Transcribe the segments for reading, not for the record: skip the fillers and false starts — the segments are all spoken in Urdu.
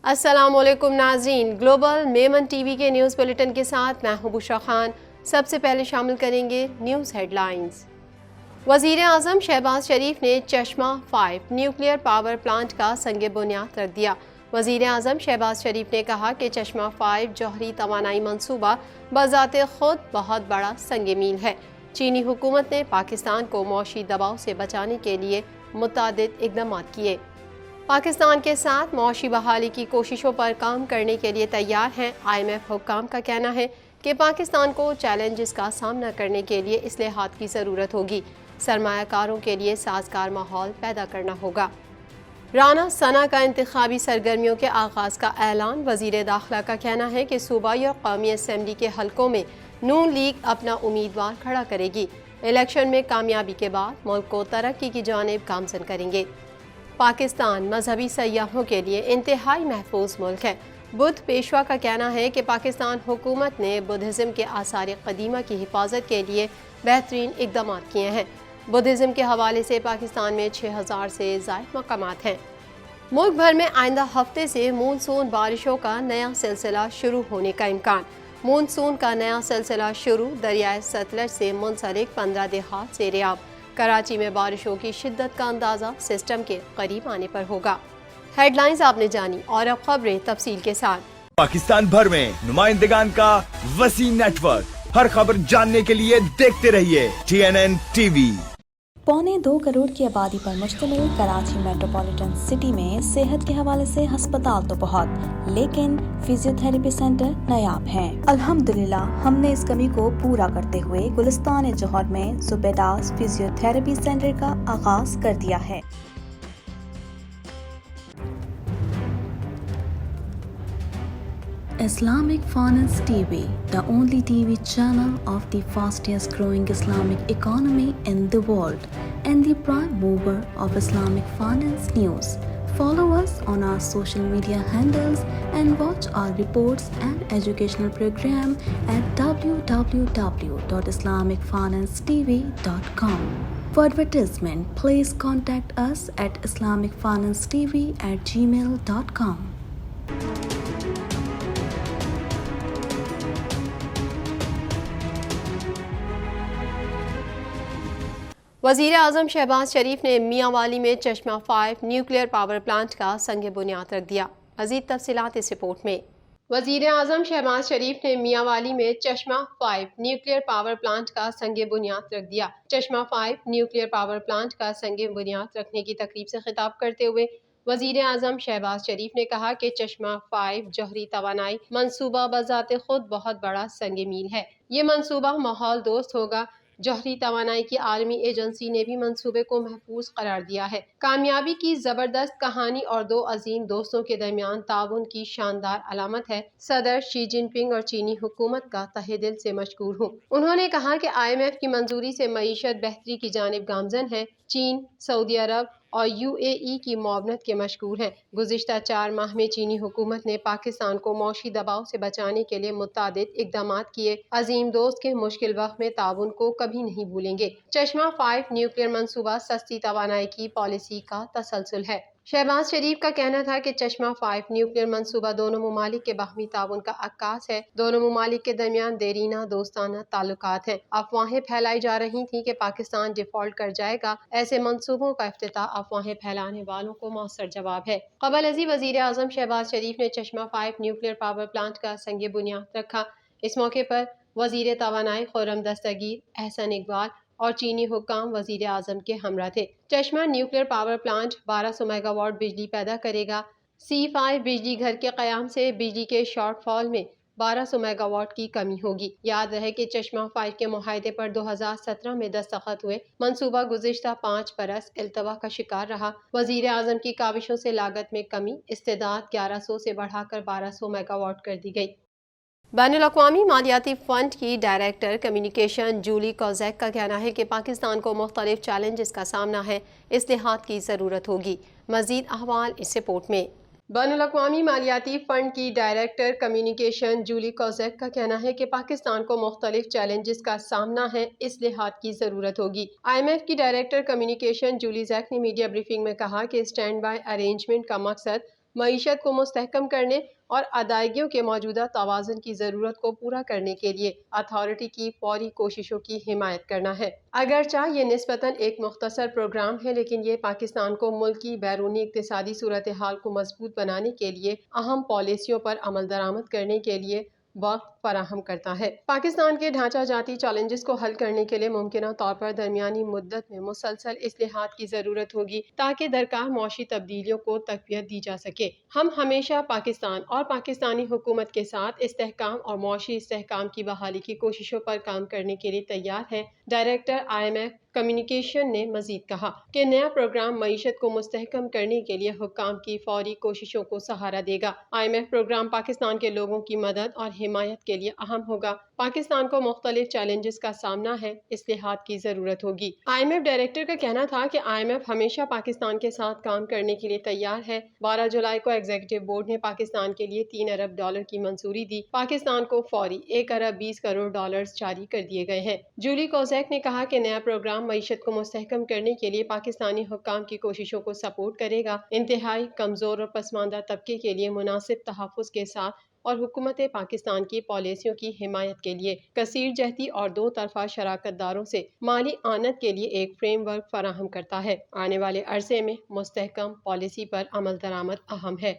السلام علیکم ناظرین، گلوبل میمن ٹی وی کے نیوز بلیٹن کے ساتھ میں ہوں بشرا خان۔ سب سے پہلے شامل کریں گے نیوز ہیڈ لائنز۔ وزیر اعظم شہباز شریف نے چشمہ 5 نیوکلیئر پاور پلانٹ کا سنگ بنیاد رکھ دیا۔ وزیر اعظم شہباز شریف نے کہا کہ چشمہ 5 جوہری توانائی منصوبہ بذات خود بہت بڑا سنگ میل ہے۔ چینی حکومت نے پاکستان کو معاشی دباؤ سے بچانے کے لیے متعدد اقدامات کیے۔ پاکستان کے ساتھ معاشی بحالی کی کوششوں پر کام کرنے کے لیے تیار ہیں۔ IMF حکام کا کہنا ہے کہ پاکستان کو چیلنجز کا سامنا کرنے کے لیے اصلاحات کی ضرورت ہوگی۔ سرمایہ کاروں کے لیے سازگار ماحول پیدا کرنا ہوگا۔ رانا ثنا کا انتخابی سرگرمیوں کے آغاز کا اعلان۔ وزیر داخلہ کا کہنا ہے کہ صوبائی اور قومی اسمبلی کے حلقوں میں نون لیگ اپنا امیدوار کھڑا کرے گی۔ الیکشن میں کامیابی کے بعد ملک کو ترقی کی جانب گامزن کریں گے۔ پاکستان مذہبی سیاحوں کے لیے انتہائی محفوظ ملک ہے۔ بدھ پیشوا کا کہنا ہے کہ پاکستان حکومت نے بدھزم کے آثار قدیمہ کی حفاظت کے لیے بہترین اقدامات کیے ہیں۔ بدھزم کے حوالے سے پاکستان میں 6000 سے زائد مقامات ہیں۔ ملک بھر میں آئندہ ہفتے سے مونسون بارشوں کا نیا سلسلہ شروع ہونے کا امکان۔ مونسون کا نیا سلسلہ شروع دریائے ستلج سے منسلک 15 دیہات سے ریاب۔ کراچی میں بارشوں کی شدت کا اندازہ سسٹم کے قریب آنے پر ہوگا۔ ہیڈ لائنز آپ نے جانی اور اب خبریں تفصیل کے ساتھ۔ پاکستان بھر میں نمائندگان کا وسیع نیٹ ورک، ہر خبر جاننے کے لیے دیکھتے رہیے TNN TV۔ 1.25 کروڑ کی آبادی پر مشتمل کراچی میٹروپولیٹن سٹی میں صحت کے حوالے سے ہسپتال تو بہت، لیکن فزیو تھراپی سینٹر نایاب ہیں۔ الحمدللہ ہم نے اس کمی کو پورا کرتے ہوئے گلستان جوہر میں زبیداس فزیو تھراپی سینٹر کا آغاز کر دیا ہے۔ Islamic Finance TV, the only TV channel of the fastest growing Islamic economy in the world and the prime mover of Islamic finance news. Follow us on our social media handles and watch our reports and educational program at www.islamicfinancetv.com. For advertisement, please contact us at islamicfinancetv@gmail.com. وزیر اعظم شہباز شریف نے میاں والی میں چشمہ 5 نیوکلیئر پاور پلانٹ کا سنگ بنیاد رکھ دیا۔ مزید تفصیلات اس رپورٹ میں۔ وزیر اعظم شہباز شریف نے میاں والی میں چشمہ 5 نیوکلیئر پاور پلانٹ کا سنگ بنیاد رکھ دیا۔ چشمہ 5 نیوکلیئر پاور پلانٹ کا سنگ بنیاد رکھنے کی تقریب سے خطاب کرتے ہوئے وزیر اعظم شہباز شریف نے کہا کہ چشمہ 5 جوہری توانائی منصوبہ بذات خود بہت بڑا سنگ میل ہے۔ یہ منصوبہ ماحول دوست ہوگا۔ جوہری توانائی کی عالمی ایجنسی نے بھی منصوبے کو محفوظ قرار دیا ہے۔ کامیابی کی زبردست کہانی اور دو عظیم دوستوں کے درمیان تعاون کی شاندار علامت ہے۔ صدر شی جن پنگ اور چینی حکومت کا تہہ دل سے مشکور ہوں۔ انہوں نے کہا کہ IMF کی منظوری سے معیشت بہتری کی جانب گامزن ہے۔ چین، سعودی عرب اور UAE کی معاونت کے مشکور ہیں۔ گزشتہ 4 ماہ میں چینی حکومت نے پاکستان کو معاشی دباؤ سے بچانے کے لیے متعدد اقدامات کیے۔ عظیم دوست کے مشکل وقت میں تعاون کو کبھی نہیں بھولیں گے۔ چشمہ 5 نیوکلیئر منصوبہ سستی توانائی کی پالیسی کا تسلسل ہے۔ شہباز شریف کا کہنا تھا کہ چشمہ 5 نیوکلیئر منصوبہ دونوں ممالک کے باہمی تعاون کا عکاس ہے۔ دونوں ممالک کے درمیان دیرینہ دوستانہ تعلقات ہیں۔ افواہیں پھیلائی جا رہی تھیں کہ پاکستان ڈیفالٹ کر جائے گا۔ ایسے منصوبوں کا افتتاح افواہیں پھیلانے والوں کو مؤثر جواب ہے۔ قبل ازیں وزیر اعظم شہباز شریف نے چشمہ 5 نیوکلیئر پاور پلانٹ کا سنگ بنیاد رکھا۔ اس موقع پر وزیر توانائی خرم دستگیر، احسن اقبال اور چینی حکام وزیر اعظم کے ہمراہ تھے۔ Chashma nuclear power plant 1200 megawatt بجلی پیدا کرے گا۔ C5 بجلی گھر کے قیام سے بجلی کے شارٹ فال میں 1200 میگا واٹ کی کمی ہوگی۔ یاد رہے کہ چشمہ 5 کے معاہدے پر 2017 میں دستخط ہوئے۔ منصوبہ گزشتہ 5 برس التوا کا شکار رہا۔ وزیر اعظم کی کاوشوں سے لاگت میں کمی، استعداد 1100 سے بڑھا کر 1200 میگا واٹ کر دی گئی۔ بین الاقوامی مالیاتی فنڈ کی ڈائریکٹر کمیونیکیشن جولی کوزیک کا کہنا ہے کہ پاکستان کو مختلف چیلنجز کا سامنا ہے، اصلاحات کی ضرورت ہوگی۔ مزید احوال اس رپورٹ میں۔ بین الاقوامی مالیاتی فنڈ کی ڈائریکٹر کمیونیکیشن جولی کوزیک کا کہنا ہے کہ پاکستان کو مختلف چیلنجز کا سامنا ہے، اصلاحات کی ضرورت ہوگی۔ IMF کی ڈائریکٹر کمیونیکیشن جولی زیک نے میڈیا بریفنگ میں کہا کہ اسٹینڈ بائی ارینجمنٹ کا مقصد معیشت کو مستحکم کرنے اور ادائیگیوں کے موجودہ توازن کی ضرورت کو پورا کرنے کے لیے اتھارٹی کی فوری کوششوں کی حمایت کرنا ہے۔ اگرچہ یہ نسبتاً ایک مختصر پروگرام ہے، لیکن یہ پاکستان کو ملک کی بیرونی اقتصادی صورتحال کو مضبوط بنانے کے لیے اہم پالیسیوں پر عمل درآمد کرنے کے لیے وقت فراہم کرتا ہے۔ پاکستان کے ڈھانچہ جاتی چیلنجز کو حل کرنے کے لیے ممکنہ طور پر درمیانی مدت میں مسلسل اصلاحات کی ضرورت ہوگی تاکہ درکار معاشی تبدیلیوں کو تقویت دی جا سکے۔ ہم ہمیشہ پاکستان اور پاکستانی حکومت کے ساتھ استحکام اور معاشی استحکام کی بحالی کی کوششوں پر کام کرنے کے لیے تیار ہیں۔ ڈائریکٹر IMF کمیونیکیشن نے مزید کہا کہ نیا پروگرام معیشت کو مستحکم کرنے کے لیے حکام کی فوری کوششوں کو سہارا دے گا۔ IMF پروگرام پاکستان کے لوگوں کی مدد اور حمایت کے لیے اہم ہوگا۔ پاکستان کو مختلف چیلنجز کا سامنا ہے، اصلاحات کی ضرورت ہوگی۔ IMF ڈائریکٹر کا کہنا تھا کہ IMF ہمیشہ پاکستان کے ساتھ کام کرنے کے لیے تیار ہے۔ 12 جولائی کو ایگزیکٹو بورڈ نے پاکستان کے لیے $3 ارب کی منظوری دی۔ پاکستان کو فوری $1 ارب 20 کروڑ جاری کر دیے گئے ہیں۔ جولی کوزیک نے کہا کہ نیا پروگرام معیشت کو مستحکم کرنے کے لیے پاکستانی حکام کی کوششوں کو سپورٹ کرے گا، انتہائی کمزور اور پسماندہ طبقے کے لیے مناسب تحفظ کے ساتھ، اور حکومت پاکستان کی پالیسیوں کی حمایت کے لیے کثیر جہتی اور دو طرفہ شراکت داروں سے مالی اعانت کے لیے ایک فریم ورک فراہم کرتا ہے۔ آنے والے عرصے میں مستحکم پالیسی پر عمل درآمد اہم ہے۔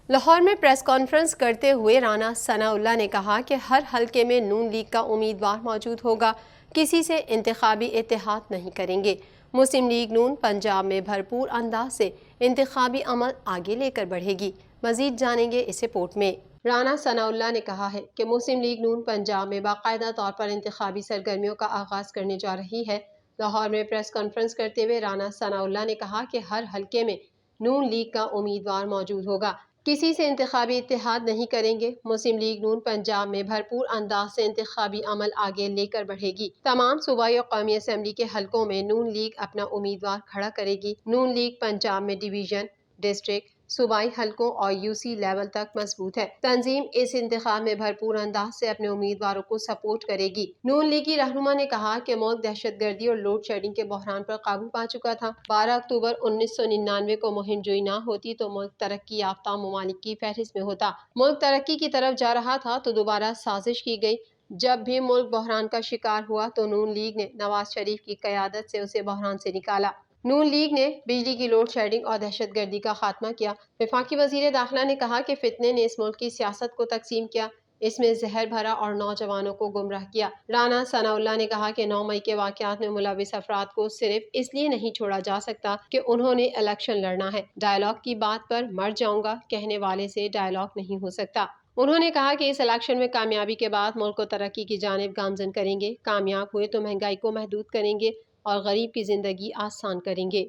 لاہور میں پریس کانفرنس کرتے ہوئے رانا ثناء اللہ نے کہا کہ ہر حلقے میں نون لیگ کا امیدوار موجود ہوگا، کسی سے انتخابی اتحاد نہیں کریں گے۔ مسلم لیگ نون پنجاب میں بھرپور انداز سے انتخابی عمل آگے لے کر بڑھے گی۔ مزید جانیں گے اس رپورٹ میں۔ رانا ثناء اللہ نے کہا ہے کہ مسلم لیگ نون پنجاب میں باقاعدہ طور پر انتخابی سرگرمیوں کا آغاز کرنے جا رہی ہے۔ لاہور میں پریس کانفرنس کرتے ہوئے رانا ثناء اللہ نے کہا کہ ہر حلقے میں نون لیگ کا امیدوار موجود ہوگا، کسی سے انتخابی اتحاد نہیں کریں گے۔ مسلم لیگ نون پنجاب میں بھرپور انداز سے انتخابی عمل آگے لے کر بڑھے گی۔ تمام صوبائی اور قومی اسمبلی کے حلقوں میں نون لیگ اپنا امیدوار کھڑا کرے گی۔ نون لیگ پنجاب میں ڈویژن، ڈسٹرکٹ، صوبائی حلقوں اور UC لیول تک مضبوط ہے۔ تنظیم اس انتخاب میں بھرپور انداز سے اپنے امیدواروں کو سپورٹ کرے گی۔ نون لیگی رہنما نے کہا کہ ملک دہشت گردی اور لوڈ شیڈنگ کے بحران پر قابو پا چکا تھا۔ 12 اکتوبر 1999 کو مہم جوئی نہ ہوتی تو ملک ترقی یافتہ ممالک کی فہرست میں ہوتا۔ ملک ترقی کی طرف جا رہا تھا تو دوبارہ سازش کی گئی۔ جب بھی ملک بحران کا شکار ہوا تو نون لیگ نے نواز شریف کی قیادت سے اسے بحران سے نکالا۔ نون لیگ نے بجلی کی لوڈ شیڈنگ اور دہشت گردی کا خاتمہ کیا۔ وفاقی وزیر داخلہ نے کہا کہ فتنے نے اس ملک کی سیاست کو تقسیم کیا، اس میں زہر بھرا اور نوجوانوں کو گمراہ کیا۔ رانا ثناء اللہ نے کہا کہ 9 مئی کے واقعات میں ملوث افراد کو صرف اس لیے نہیں چھوڑا جا سکتا کہ انہوں نے الیکشن لڑنا ہے۔ ڈائیلاگ کی بات پر مر جاؤں گا کہنے والے سے ڈائیلاگ نہیں ہو سکتا۔ انہوں نے کہا کہ اس الیکشن میں کامیابی کے بعد ملک کو ترقی کی جانب گامزن کریں گے، کامیاب ہوئے تو مہنگائی کو محدود کریں گے اور غریب کی زندگی آسان کریں گے۔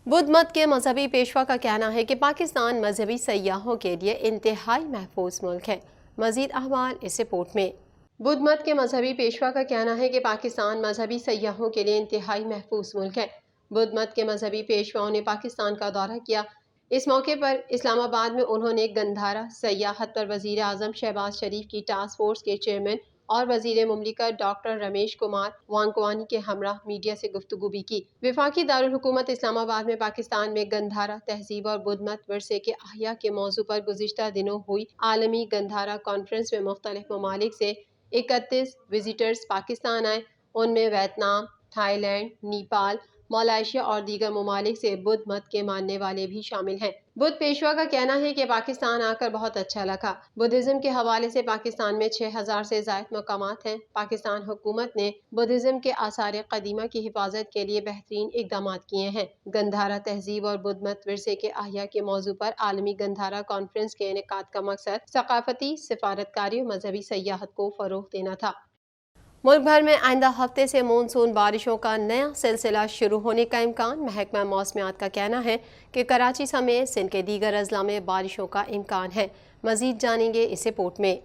بدھ مت کے مذہبی پیشوا کا کہنا ہے کہ پاکستان مذہبی سیاحوں کے لیے انتہائی محفوظ ملک ہے۔ مزید احوال اس رپورٹ میں۔ بدھ مت کے مذہبی پیشوا کا کہنا ہے کہ پاکستان مذہبی سیاحوں کے لیے انتہائی محفوظ ملک ہے۔ بدھ مت کے مذہبی پیشواؤں نے پاکستان کا دورہ کیا۔ اس موقع پر اسلام آباد میں انہوں نے گندھارا سیاحت پر وزیر اعظم شہباز شریف کی ٹاسک فورس کے چیئرمین اور وزیر مملکت ڈاکٹر رمیش کمار وانکوانی کے ہمراہ میڈیا سے گفتگو بھی کی۔ وفاقی دارالحکومت اسلام آباد میں پاکستان میں گندھارا تہذیب اور بدھ مت ورثے کے احیاء کے موضوع پر گزشتہ دنوں ہوئی عالمی گندھارا کانفرنس میں مختلف ممالک سے 31 وزٹرز پاکستان آئے۔ ان میں Vietnam, Thailand, Nepal, Malaysia اور دیگر ممالک سے بدھ مت کے ماننے والے بھی شامل ہیں۔ بدھ پیشوا کا کہنا ہے کہ پاکستان آ کر بہت اچھا لگا۔ بدھزم کے حوالے سے پاکستان میں 6000 سے زائد مقامات ہیں۔ پاکستان حکومت نے بدھزم کے آثار قدیمہ کی حفاظت کے لیے بہترین اقدامات کیے ہیں۔ گندھارا تہذیب اور بدھ مت ورثے کے احیاء کے موضوع پر عالمی گندھارا کانفرنس کے انعقاد کا مقصد ثقافتی سفارتکاری اور مذہبی سیاحت کو فروغ دینا تھا۔ ملک بھر میں آئندہ ہفتے سے مونسون بارشوں کا نیا سلسلہ شروع ہونے کا امکان۔ محکمہ موسمیات کا کہنا ہے کہ کراچی سمیت سندھ کے دیگر اضلاع میں بارشوں کا امکان ہے۔ مزید جانیں گے اس رپورٹ میں۔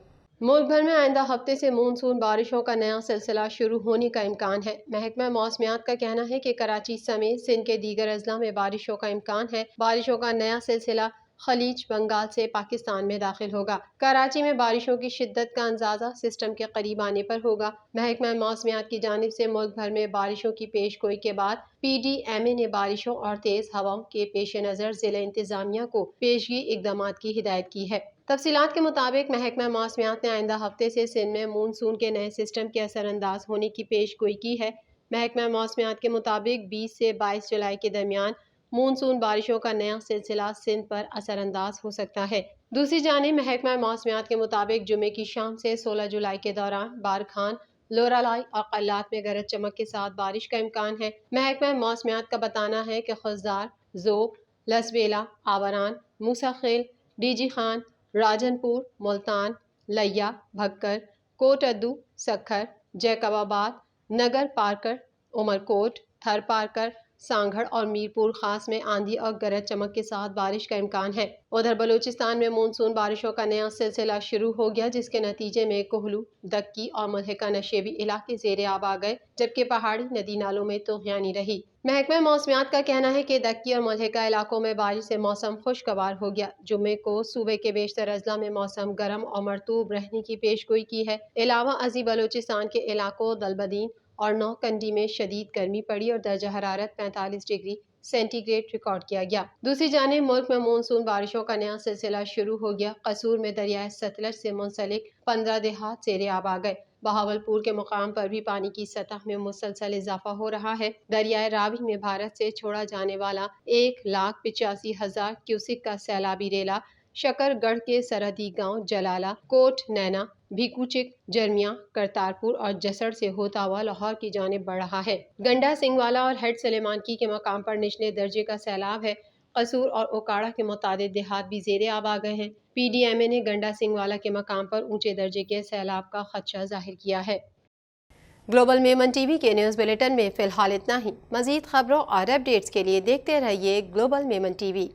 ملک بھر میں آئندہ ہفتے سے مونسون بارشوں کا نیا سلسلہ شروع ہونے کا امکان ہے۔ محکمہ موسمیات کا کہنا ہے کہ کراچی سمیت سندھ کے دیگر اضلاع میں بارشوں کا امکان ہے۔ بارشوں کا نیا سلسلہ خلیج بنگال سے پاکستان میں داخل ہوگا۔ کراچی میں بارشوں کی شدت کا اندازہ سسٹم کے قریب آنے پر ہوگا۔ محکمہ موسمیات کی جانب سے ملک بھر میں بارشوں کی پیش گوئی کے بعد PDMA نے بارشوں اور تیز ہواؤں کے پیش نظر ضلع انتظامیہ کو پیشگی اقدامات کی ہدایت کی ہے۔ تفصیلات کے مطابق محکمہ موسمیات نے آئندہ ہفتے سے سندھ میں مونسون کے نئے سسٹم کے اثر انداز ہونے کی پیش گوئی کی ہے۔ محکمہ موسمیات کے مطابق 20 سے 22 جولائی کے درمیان مونسون بارشوں کا نیا سلسلہ سندھ پر اثر انداز ہو سکتا ہے۔ دوسری جانب محکمہ موسمیات کے مطابق جمعے کی شام سے 16 جولائی کے دوران بارکھان، لورالائی اور قلات میں گرج چمک کے ساتھ بارش کا امکان ہے۔ محکمہ موسمیات کا بتانا ہے کہ خضدار، ذوب، لسبیلا، آوران، موسیٰ خیل، ڈی جی خان، راجن پور، ملتان، لیا، بھکر، کوٹ ادو، سکھر، جیکب آباد، نگر پارکر، عمرکوٹ، تھر پارکر، سانگھڑ اور میرپور خاص میں آندھی اور گرج چمک کے ساتھ بارش کا امکان ہے۔ ادھر بلوچستان میں مونسون بارشوں کا نیا سلسلہ شروع ہو گیا، جس کے نتیجے میں کوہلو، دکی اور ملحقہ نشیبی علاقے زیر آب آ گئے، جبکہ پہاڑی ندی نالوں میں طغیانی رہی۔ محکمہ موسمیات کا کہنا ہے کہ دکی اور ملحقہ علاقوں میں بارش سے موسم خوشگوار ہو گیا۔ جمعے کو صوبے کے بیشتر اضلاع میں موسم گرم اور مرطوب رہنے کی پیش گوئی کی ہے۔ علاوہ ازیں بلوچستان کے علاقوں دلبدین اور نوکنڈی میں شدید گرمی پڑی اور درجہ حرارت 45 ڈگری سینٹی گریڈ ریکارڈ کیا گیا۔ دوسری جانب ملک میں مونسون بارشوں کا نیا سلسلہ شروع ہو گیا۔ قصور میں دریائے ستلج سے منسلک 15 دیہات زیر آب آ گئے۔ بہاولپور کے مقام پر بھی پانی کی سطح میں مسلسل اضافہ ہو رہا ہے۔ دریائے راوی میں بھارت سے چھوڑا جانے والا 1,85,000 کیوسک کا سیلابی ریلا شکر گڑھ کے سرحدی گاؤں جلالہ، کوٹ نینا، بھیکوچک، جرمیاں، کرتارپور اور جسڑ سے ہوتا ہوا لاہور کی جانب بڑھ رہا ہے۔ گنڈا سنگوالا اور ہیڈ سلیمان کے مقام پر نچلے درجے کا سیلاب ہے۔ قصور اور اوکاڑا کے متعدد دیہات بھی زیر آب آ گئے ہیں۔ PDMA نے گنڈا سنگوالا کے مقام پر اونچے درجے کے سیلاب کا خدشہ ظاہر کیا ہے۔ گلوبل میمن ٹی وی کے نیوز بلیٹن میں فی الحال اتنا ہی۔ مزید خبروں اور اپ ڈیٹس کے لیے دیکھتے رہیے گلوبل میمن ٹی وی۔